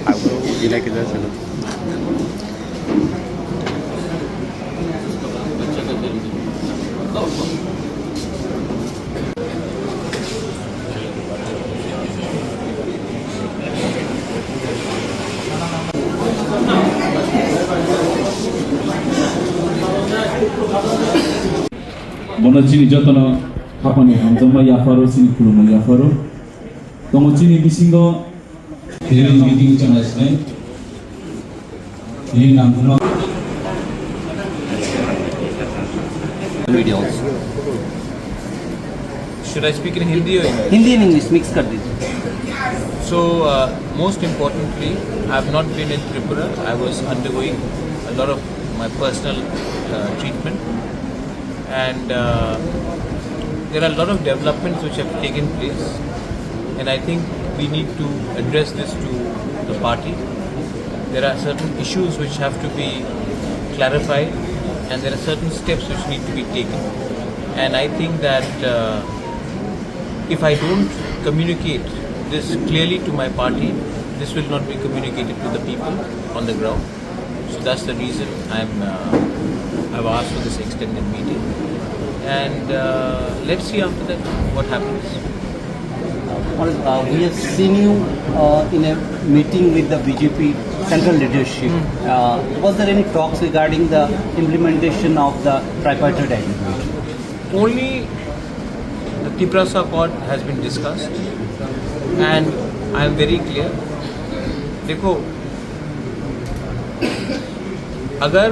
आपको गिला किधर चलो। Monocini jotono hapani hamjama yafaro sini kulumo yafaro tongocini bisingo ini meeting chanasne ini namuna video Should I speak in Hindi or English? Hindi and English mix कर दीजिए. So, most importantly, I have not been in Tripura. I was undergoing a lot of my personal treatment, and there are a lot of developments which have taken place, and I think we need to address this to the party. There are certain issues which have to be clarified, and there are certain steps which need to be taken. And I think that if I don't communicate this clearly to my party, this will not be communicated to the people on the ground. So that's the reason I've asked for this extended meeting, and let's see after that what happens. We have seen you in a meeting with the BJP central leadership. Was there any talks regarding the implementation of the tripartite agreement? Only the Tiprasa Accord has been discussed, and I am very clear. देखो, अगर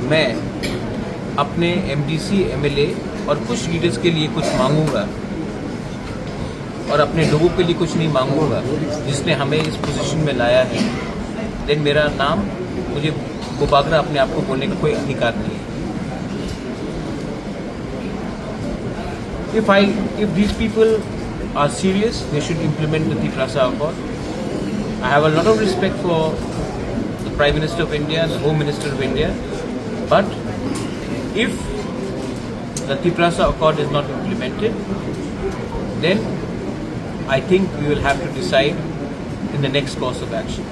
मैं अपने MDC, MLA और कुछ leaders के लिए कुछ मांगूंगा और अपने लोगों के लिए कुछ नहीं मांगूंगा, जिसने हमें इस पोजीशन में लाया है, देन मेरा नाम, मुझे गोबागरा अपने आप को बोलने का कोई अधिकार नहीं है. If these people are serious, they should implement the Tiprasa Accord. I have a lot of respect for the Prime Minister of India and the Home Minister of India, but if the Tiprasa Accord is not implemented, then I think we will have to decide in the next course of action.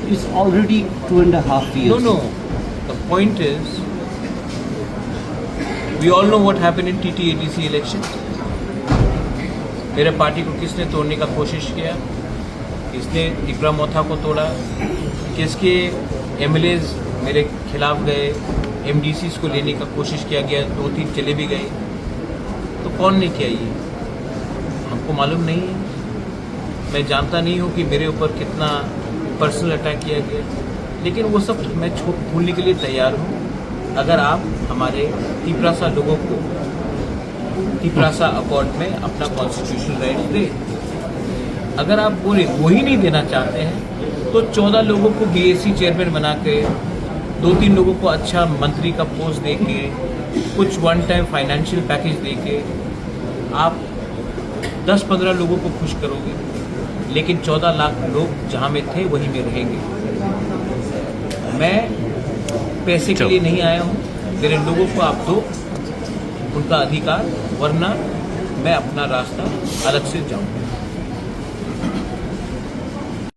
It's already 2.5 years. No. The point is, we all know what happened in TT-ADC elections. मेरे party को किसने तोड़ने का कोशिश किया, किसने तिपरा मोथा को तोड़ा, किसके MLAs मेरे खिलाफ गए, MDCs को लेने का कोशिश किया गया, 2-3 चले भी गए. तो कौन ने किया ये, हमको मालूम नहीं है. मैं जानता नहीं हूँ कि मेरे ऊपर कितना पर्सनल अटैक किया गया, लेकिन वो सब मैं भूलने के लिए तैयार हूँ अगर आप हमारे तिपरासा लोगों को तिपरासा अकॉर्ड में अपना कॉन्स्टिट्यूशनल राइट दे. अगर आप वो ही नहीं देना चाहते हैं, तो 14 लोगों को BAC चेयरमैन बना के, 2-3 लोगों को अच्छा मंत्री का पोस्ट दे के, कुछ वन टाइम फाइनेंशियल पैकेज दे के आप 10-15 लोगों को खुश करोगे, लेकिन 14 लाख लोग जहाँ में थे वहीं में रहेंगे. मैं पैसे के लिए नहीं आया हूँ. मेरे लोगों को आप दो उनका अधिकार, वरना मैं अपना रास्ता अलग से जाऊँगा.